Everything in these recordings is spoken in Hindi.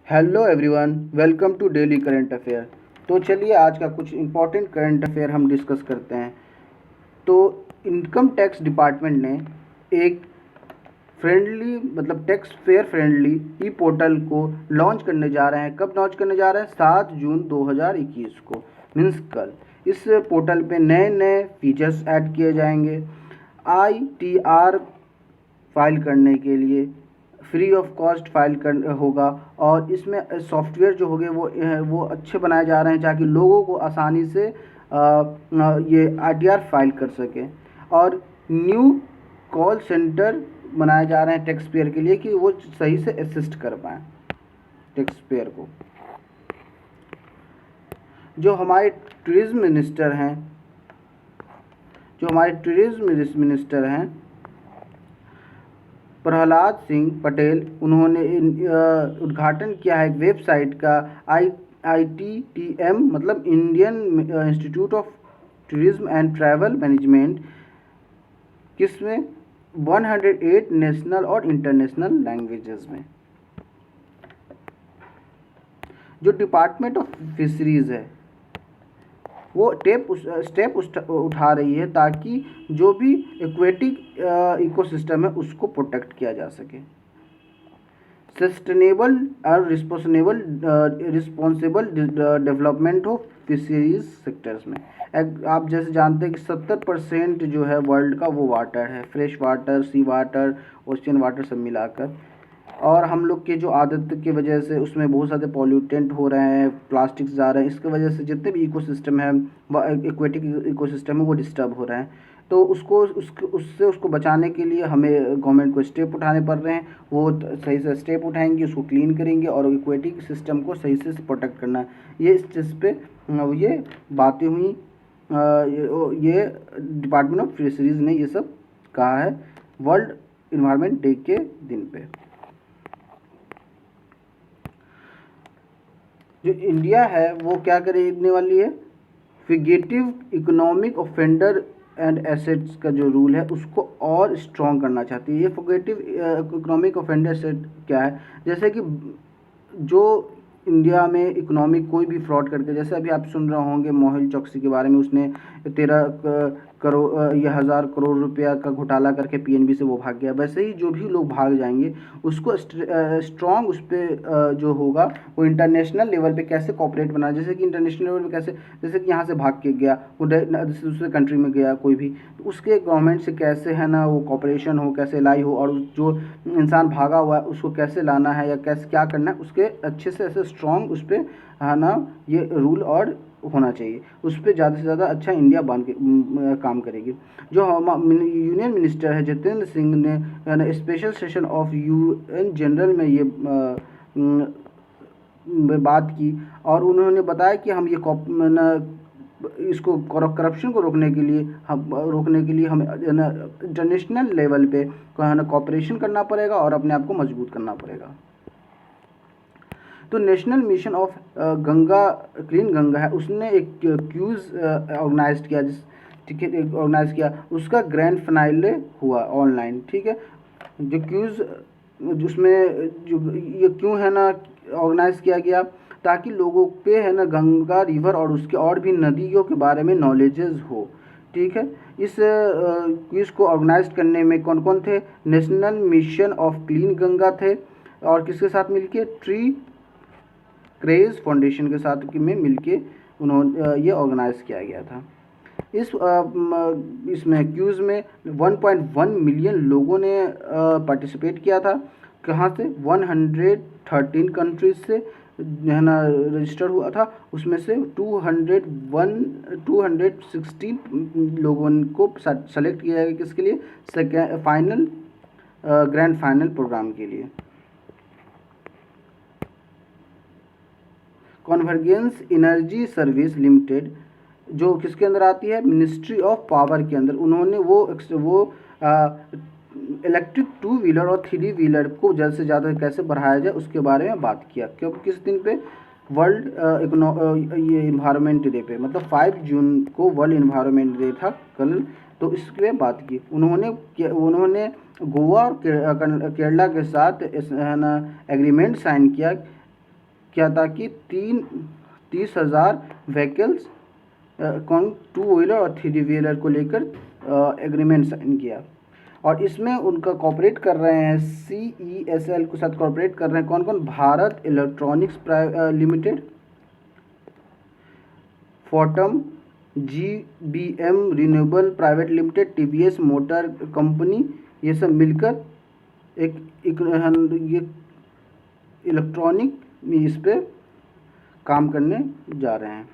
Hello everyone, welcome to daily current affair. तो चलिए आज का कुछ इम्पोर्टेंट करंट अफेयर हम डिस्कस करते हैं। तो इनकम टैक्स डिपार्टमेंट ने एक friendly tax fair friendly e portal को लॉन्च करने जा रहे हैं। कब लॉन्च करने जा रहे हैं? 7 जून 2021 को, मीन्स कल। इस पोर्टल पे नए नए फीचर्स ऐड किए जाएंगे। ITR फाइल करने के लिए फ्री ऑफ कॉस्ट फाइल कर होगा, और इसमें सॉफ्टवेयर जो होंगे वो अच्छे बनाए जा रहे हैं ताकि लोगों को आसानी से ये ITR फाइल कर सकें। और न्यू कॉल सेंटर बनाए जा रहे हैं टैक्स पेयर के लिए कि वो सही से असिस्ट कर पाएँ टैक्स पेयर को। जो हमारे टूरिज्म मिनिस्टर हैं प्रहलाद सिंह पटेल, उन्होंने उद्घाटन किया है एक वेबसाइट का। ITTM मतलब Indian institute of tourism and travel management, किसमें 108 नेशनल और इंटरनेशनल लैंग्वेजेस में। जो डिपार्टमेंट ऑफ फिशरीज़ है वो स्टेप उठा रही है ताकि जो भी एक्वेटिक इकोसिस्टम है उसको प्रोटेक्ट किया जा सके। सस्टेनेबल और responsible development of fisheries sectors में आप जैसे जानते हैं कि 70% जो है वर्ल्ड का वो वाटर है, फ्रेश वाटर, सी वाटर, ओशियन वाटर सब मिलाकर। और हम लोग के जो आदत की वजह से उसमें बहुत सारे पॉल्यूटेंट हो रहे हैं, प्लास्टिक्स जा रहे हैं, इसकी वजह से जितने भी इकोसिस्टम है, एक्वेटिक इकोसिस्टम है, वो डिस्टर्ब हो रहे हैं। तो उसको बचाने के लिए हमें गवर्नमेंट को स्टेप उठाने पड़ रहे हैं। वो सही से स्टेप उठाएंगे, उसको क्लीन करेंगे और एक्वेटिक सिस्टम को सही से प्रोटेक्ट करना है। ये इस चीज़ पे ये बातें हुई। ये डिपार्टमेंट ऑफ फिशरीज़ ने ये सब कहा है वर्ल्ड इन्वायरमेंट डे के दिन पे। जो इंडिया है वो क्या करने वाली है? Fugitive economic offender and assets का जो रूल है उसको और स्ट्रॉन्ग करना चाहती है। ये फिगेटिव इकोनॉमिक ऑफेंडर एसेट क्या है? जैसे कि जो इंडिया में इकोनॉमिक कोई भी फ्रॉड करके, जैसे अभी आप सुन रहे होंगे मोहिल चौकसी के बारे में, उसने 13,000 करोड़ रुपया का घोटाला करके PNB से वो भाग गया। वैसे ही जो भी लोग भाग जाएंगे उसको स्ट्रॉन्ग उस पर जो होगा वो इंटरनेशनल लेवल पे कैसे कॉपरेट बना, जैसे कि इंटरनेशनल लेवल पे कैसे, जैसे कि यहाँ से भाग के गया वो दूसरे कंट्री में गया कोई भी, तो उसके गवर्नमेंट से कैसे है ना वो कॉपरेशन हो, कैसे लाई हो, और जो इंसान भागा हुआ है उसको कैसे लाना है या कैसे क्या करना है, उसके अच्छे से ऐसे स्ट्रॉन्ग उस पर है ना ये रूल और होना चाहिए। उस पर ज़्यादा से ज़्यादा अच्छा इंडिया बन के काम करेगी। जो यूनियन मिनिस्टर है जितेंद्र सिंह ने special session of UN general में ये बात की, और उन्होंने बताया कि हम ये इसको करप्शन को रोकने के लिए हमें इंटरनेशनल लेवल पे कॉपरेशन करना पड़ेगा और अपने आप को मजबूत करना पड़ेगा। तो national mission of Ganga clean Ganga है, उसने एक क्यूज़ ऑर्गेनाइज किया उसका ग्रैंड फाइनल हुआ ऑनलाइन। ठीक है, जो क्यूज़ जिसमें जो ये क्यों है ना ऑर्गेनाइज किया गया, ताकि लोगों पे है ना गंगा रिवर और उसके और भी नदियों के बारे में नॉलेजेस हो। ठीक है, इस क्विज़ को ऑर्गेनाइज करने में कौन कौन थे? National mission of clean Ganga थे, और किसके साथ मिलके? ट्री क्रेज फाउंडेशन के साथ में मिलके उन्होंने ये ऑर्गेनाइज किया गया था। इसमें क्यूज़ में 1.1 मिलियन लोगों ने पार्टिसिपेट किया था। कहाँ से? 113 कंट्रीज से है ना रजिस्टर हुआ था। उसमें से 216 लोगों को सेलेक्ट किया गया किसके लिए? ग्रैंड फाइनल प्रोग्राम के लिए। कॉन्वर्जेंस एनर्जी सर्विस लिमिटेड जो किसके अंदर आती है? मिनिस्ट्री ऑफ पावर के अंदर। उन्होंने वो इलेक्ट्रिक 2 व्हीलर और 3 व्हीलर को ज़्यादा से ज़्यादा कैसे बढ़ाया जाए उसके बारे में बात किया। क्यों? किस दिन पे? वर्ल्ड ये इन्वायरमेंट डे पे, मतलब 5 जून को वर्ल्ड इन्वायरमेंट डे था कल। तो इस पर बात की उन्होंने गोवा और केरला के साथ है ना एग्रीमेंट साइन किया किया था कि 30,000 व्हीकल्स कौन 2 व्हीलर और 3 व्हीलर को लेकर एग्रीमेंट साइन किया। और इसमें उनका कॉपरेट कर रहे हैं CESL के साथ कॉपरेट कर रहे हैं कौन कौन, Bharat electronics limited, Fortum, GBM renewable private limited, TVS motor company, ये सब मिलकर ये इलेक्ट्रॉनिक इस पे काम करने जा रहे हैं।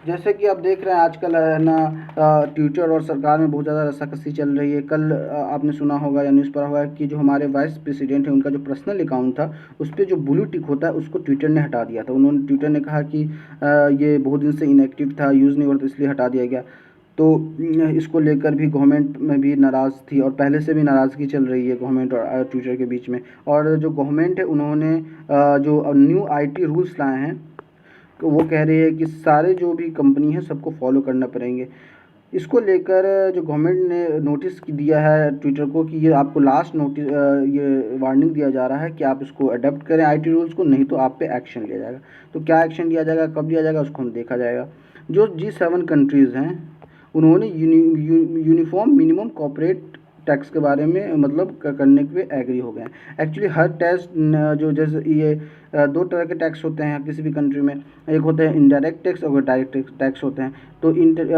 जैसे कि आप देख रहे हैं आजकल है ना ट्विटर और सरकार में बहुत ज़्यादा रस्साकसी चल रही है। कल आपने सुना होगा या न्यूज़ पढ़ा होगा कि जो हमारे वाइस प्रेसिडेंट हैं उनका जो पर्सनल अकाउंट था उस पर जो ब्लू टिक होता है उसको ट्विटर ने हटा दिया था। ट्विटर ने कहा कि ये बहुत दिन से इनएक्टिव था, यूज़ नहीं हो रहा था, इसलिए हटा दिया गया। तो इसको लेकर भी गवर्नमेंट में भी नाराज़ थी और पहले से भी नाराज़गी चल रही है गवर्नमेंट और ट्विटर के बीच में। और जो गवर्नमेंट है उन्होंने जो न्यू IT रूल्स लाए हैं तो वो कह रही है कि सारे जो भी कंपनी है सबको फॉलो करना पड़ेंगे। इसको लेकर जो गवर्नमेंट ने नोटिस दिया है ट्विटर को कि ये आपको लास्ट नोटिस ये वार्निंग दिया जा रहा है कि आप इसको अडेप्ट करें IT रूल्स को, नहीं तो आप पे एक्शन लिया जाएगा। तो क्या एक्शन लिया जाएगा, कब लिया जाएगा, उसको हम देखा जाएगा। जो G7 कंट्रीज़ हैं उन्होंने यूनिफॉर्म मिनिमम कॉर्पोरेट टैक्स के बारे में मतलब करने पे एग्री हो गए हैं। एक्चुअली हर टैक्स जो जैसे ये 2 तरह के टैक्स होते हैं किसी भी कंट्री में, एक होते हैं इनडायरेक्ट टैक्स और डायरेक्ट टैक्स होते हैं। तो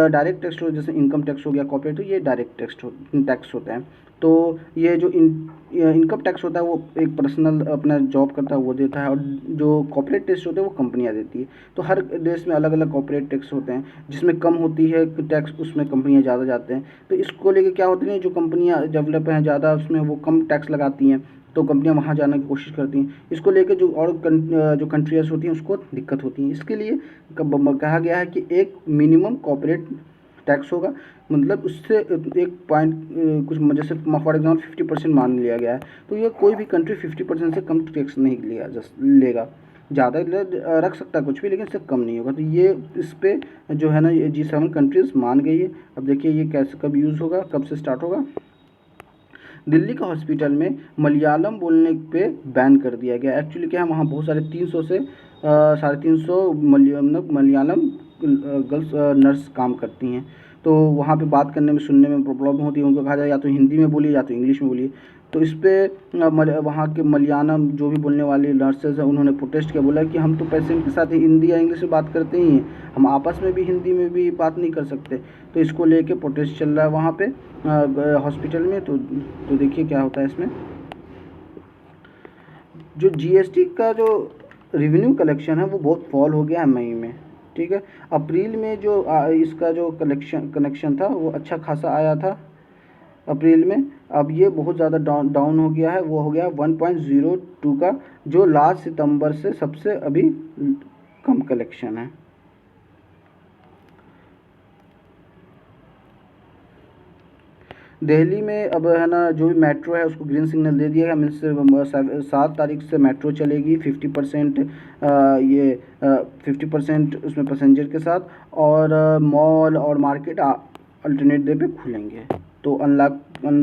डायरेक्ट टैक्स जैसे इनकम टैक्स हो गया कॉर्पोरेट, तो ये डायरेक्ट टैक्स होते हैं। तो ये जो इनकम टैक्स होता है वो एक पर्सनल अपना जॉब करता है वो देता है, और जो कॉर्पोरेट टैक्स होते हैं वो कंपनियां देती है। तो हर देश में अलग अलग कॉर्पोरेट टैक्स होते हैं, जिसमें कम होती है टैक्स उसमें कंपनियां ज़्यादा जाते हैं। तो इसको लेके क्या होती है, जो कंपनियां डेवलप हैं ज़्यादा उसमें वो कम टैक्स लगाती हैं, तो कंपनियां वहाँ जाने की कोशिश करती हैं। इसको लेकर जो और जो कंट्रीज होती हैं उसको दिक्कत होती है। इसके लिए कहा गया है कि एक मिनिमम कॉर्पोरेट टैक्स होगा, मतलब उससे एक पॉइंट कुछ जैसे फॉर एग्जाम्पल 50% मान लिया गया है, तो ये कोई भी कंट्री 50% से कम टैक्स नहीं लेगा। ज़्यादा रख सकता है कुछ भी, लेकिन इससे कम नहीं होगा। तो ये इस पे जो है ना ये G7 कंट्रीज़ मान गई है। अब देखिए ये कैसे कब यूज़ होगा, कब से स्टार्ट होगा। दिल्ली का हॉस्पिटल में मलयालम बोलने पे बैन कर दिया गया। एक्चुअली क्या है, वहाँ बहुत सारे 300 से 350 मलयालम गर्ल्स नर्स काम करती हैं। तो वहाँ पे बात करने में सुनने में प्रॉब्लम होती है, उनको कहा जाए या तो हिंदी में बोलिए या तो इंग्लिश में बोलिए। तो इस पर वहाँ के मलयालम जो भी बोलने वाली नर्सेज हैं उन्होंने प्रोटेस्ट किया, बोला कि हम तो पेशेंट के साथ हिंदी या इंग्लिश में बात करते ही हैं, हम आपस में भी हिंदी में भी बात नहीं कर सकते। तो इसको लेके प्रोटेस्ट चल रहा है वहाँ पे हॉस्पिटल में। तो देखिए क्या होता है इसमें। जो GST का जो रेवेन्यू कलेक्शन है वो बहुत फॉल हो गया है मई में, ठीक है। अप्रैल में जो इसका जो कनेक्शन था वो अच्छा खासा आया था अप्रैल में। अब ये बहुत ज़्यादा डाउन हो गया है, वो हो गया 1.02 का, जो लास्ट सितंबर से सबसे अभी कम कलेक्शन है। दिल्ली में अब है ना जो भी मेट्रो है उसको ग्रीन सिग्नल दे दिया है, मीन्स 7 तारीख से मेट्रो चलेगी 50% 50% उसमें पैसेंजर के साथ, और मॉल और मार्केट अल्टरनेट डे पे खुलेंगे। तो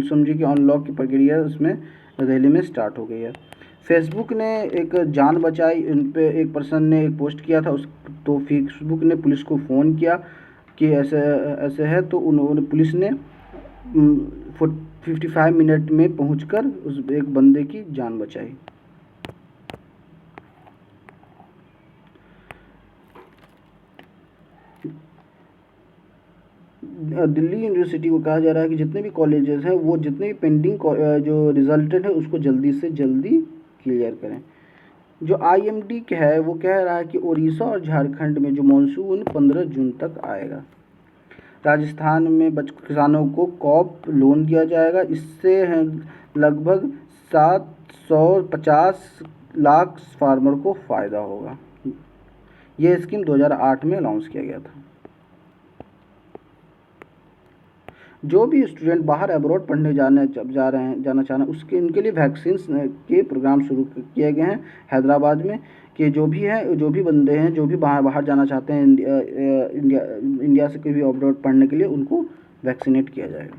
समझिए कि अनलॉक की प्रक्रिया उसमें दिल्ली में स्टार्ट हो गई है। फेसबुक ने एक जान बचाई, इन पे एक पर्सन ने एक पोस्ट किया था तो फेसबुक ने पुलिस को फ़ोन किया कि ऐसे है, तो उन्होंने पुलिस ने 55 मिनट में पहुंचकर उस एक बंदे की जान बचाई। दिल्ली यूनिवर्सिटी को कहा जा रहा है कि जितने भी कॉलेजेस हैं वो जितने भी पेंडिंग जो रिजल्टेड है उसको जल्दी से जल्दी क्लियर करें। जो IMD है वो कह रहा है कि उड़ीसा और झारखंड में जो मानसून 15 जून तक आएगा। राजस्थान में किसानों को क्रॉप लोन दिया जाएगा, इससे लगभग 750 लाख फार्मर को फ़ायदा होगा। ये स्कीम 2008 में अनाउंस किया गया था। जो भी स्टूडेंट बाहर अब्रॉड पढ़ने जाना चाह रहे हैं उसके उनके लिए वैक्सीन के प्रोग्राम शुरू किए गए हैं हैदराबाद में, कि जो भी बंदे हैं जो भी बाहर जाना चाहते हैं इंडिया से कोई भी अब्रॉड पढ़ने के लिए, उनको वैक्सीनेट किया जाएगा।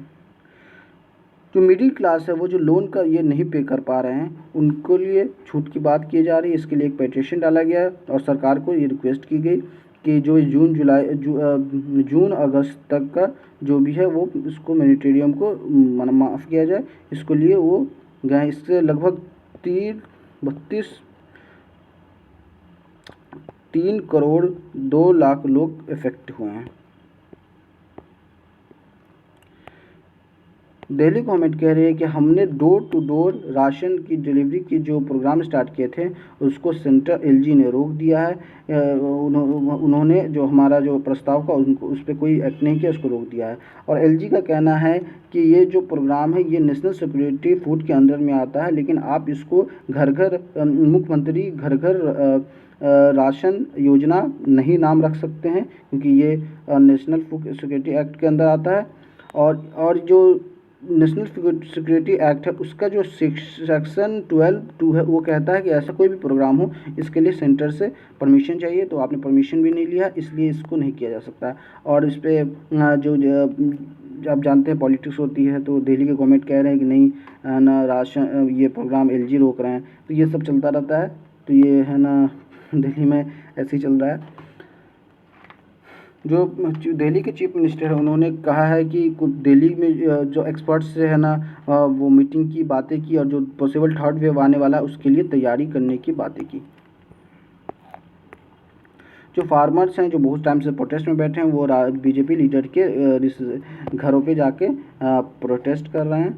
जो मिडिल क्लास है वो जो लोन का ये नहीं पे कर पा रहे हैं उनको लिए छूट की बात की जा रही है। इसके लिए एक पिटीशन डाला गया है और सरकार को ये रिक्वेस्ट की गई कि जो जून अगस्त तक का जो भी है वो इसको मिनिटेरियम को माफ़ किया जाए। इसको लिए वो गए। इससे लगभग 3 करोड़ 2 लाख लोग इफेक्ट हुए हैं। दिल्ली गवर्नमेंट कह रही है कि हमने डोर टू डोर राशन की डिलीवरी की जो प्रोग्राम स्टार्ट किए थे उसको सेंटर एलजी ने रोक दिया है। उन्होंने जो हमारा जो प्रस्ताव का उनको उस पर कोई एक्ट नहीं किया, उसको रोक दिया है। और एलजी का कहना है कि ये जो प्रोग्राम है ये नेशनल सिक्योरिटी फूड के अंदर में आता है, लेकिन आप इसको घर घर मुख्यमंत्री घर घर राशन योजना नहीं नाम रख सकते हैं, क्योंकि ये नेशनल फूड सिक्योरिटी एक्ट के अंदर आता है। और जो नेशनल सिक्योरिटी एक्ट है उसका जो सेक्शन 12(2) है वो कहता है कि ऐसा कोई भी प्रोग्राम हो इसके लिए सेंटर से परमिशन चाहिए। तो आपने परमिशन भी नहीं लिया, इसलिए इसको नहीं किया जा सकता। और इस पर आप जानते हैं पॉलिटिक्स होती है, तो दिल्ली के गवर्नमेंट कह रहे हैं कि नहीं ना राशन ये प्रोग्राम एलजी रोक रहे हैं, तो ये सब चलता रहता है। तो ये है ना दिल्ली में ऐसे ही चल रहा है। जो दिल्ली के चीफ मिनिस्टर हैं उन्होंने कहा है कि दिल्ली में जो एक्सपर्ट्स से है ना वो मीटिंग की बातें की और जो पॉसिबल थर्ड वेव आने वाला है उसके लिए तैयारी करने की बातें की। जो फार्मर्स हैं जो बहुत टाइम से प्रोटेस्ट में बैठे हैं वो बीजेपी लीडर के घरों पे जाके प्रोटेस्ट कर रहे हैं।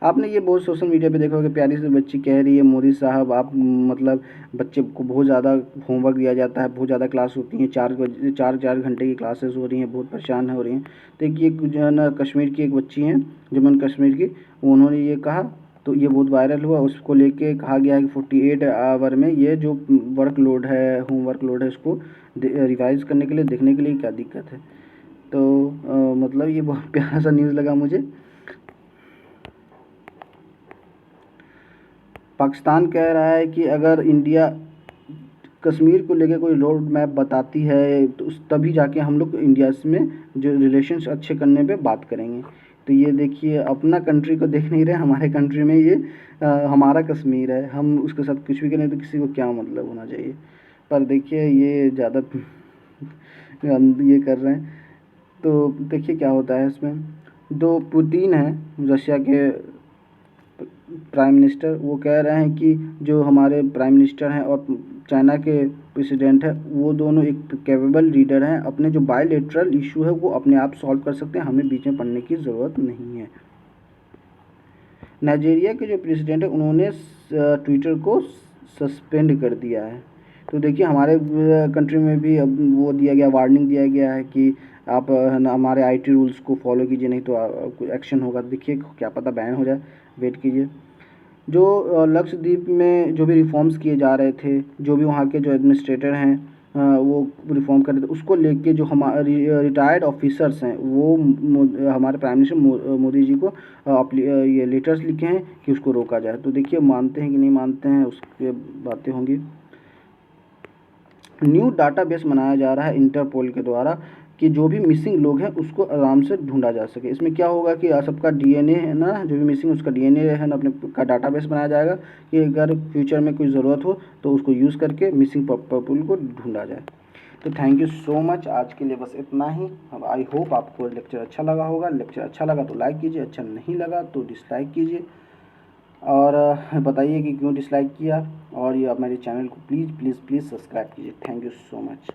आपने ये बहुत सोशल मीडिया पे देखा होगा, प्यारी सी बच्ची कह रही है मोदी साहब आप मतलब बच्चे को बहुत ज़्यादा होमवर्क दिया जाता है, बहुत ज़्यादा क्लास होती हैं, 4 घंटे की क्लासेस हो रही हैं, बहुत परेशान हो रही हैं। तो एक जो है ना कश्मीर की एक बच्ची हैं जम्मू कश्मीर की, उन्होंने ये कहा तो ये बहुत वायरल हुआ। उसको लेके कहा गया है कि 48 आवर में ये जो वर्कलोड है होमवर्क लोड है उसको रिवाइज़ करने के लिए देखने के लिए क्या दिक्कत है। तो मतलब ये बहुत प्यारा सा न्यूज़ लगा मुझे। पाकिस्तान कह रहा है कि अगर इंडिया कश्मीर को लेकर कोई रोड मैप बताती है तो उस तभी जाके हम लोग इंडिया में जो रिलेशंस अच्छे करने पे बात करेंगे। तो ये देखिए अपना कंट्री को देख नहीं रहे, हमारे कंट्री में ये हमारा कश्मीर है, हम उसके साथ कुछ भी करें तो किसी को क्या मतलब होना चाहिए। पर देखिए ये ज़्यादा ये कर रहे हैं। तो देखिए क्या होता है इसमें। जो पुतिन है रशिया के प्राइम मिनिस्टर, वो कह रहे हैं कि जो हमारे प्राइम मिनिस्टर हैं और चाइना के प्रेसिडेंट हैं वो दोनों एक कैपेबल लीडर हैं, अपने जो बायलैटरल इशू है वो अपने आप सॉल्व कर सकते हैं, हमें बीच में पड़ने की ज़रूरत नहीं है। नाइजीरिया के जो प्रेसिडेंट है उन्होंने ट्विटर को सस्पेंड कर दिया है। तो देखिए हमारे कंट्री में भी अब वो दिया गया, वार्निंग दिया गया है कि आप है ना हमारे आईटी रूल्स को फॉलो कीजिए, नहीं तो कुछ एक्शन होगा। देखिए क्या पता बैन हो जाए, वेट कीजिए। जो लक्षद्वीप में जो भी रिफॉर्म्स किए जा रहे थे, जो भी वहाँ के जो एडमिनिस्ट्रेटर हैं वो रिफॉर्म कर रहे थे, उसको लेके जो हमारे रिटायर्ड ऑफिसर्स हैं वो हमारे प्राइम मिनिस्टर मोदी जी को ये लेटर्स लिखे हैं कि उसको रोका जाए। तो देखिए मानते हैं कि नहीं मानते हैं उसके बातें होंगी। न्यू डाटाबेस बनाया जा रहा है इंटरपोल के द्वारा कि जो भी मिसिंग लोग हैं उसको आराम से ढूंढा जा सके। इसमें क्या होगा कि सबका डीएनए है ना, जो भी मिसिंग उसका डीएनए है ना अपने का डाटाबेस बनाया जाएगा कि अगर फ्यूचर में कोई ज़रूरत हो तो उसको यूज़ करके मिसिंग पीपल को ढूंढा जाए। तो थैंक यू सो मच, आज के लिए बस इतना ही। अब आई होप आपको लेक्चर अच्छा लगा होगा। लेक्चर अच्छा लगा तो लाइक कीजिए, अच्छा नहीं लगा तो डिसलाइक कीजिए और बताइए कि क्यों डिसलाइक किया। और ये आप मेरे चैनल को प्लीज़ प्लीज़ प्लीज़ सब्सक्राइब कीजिए। Thank you so much.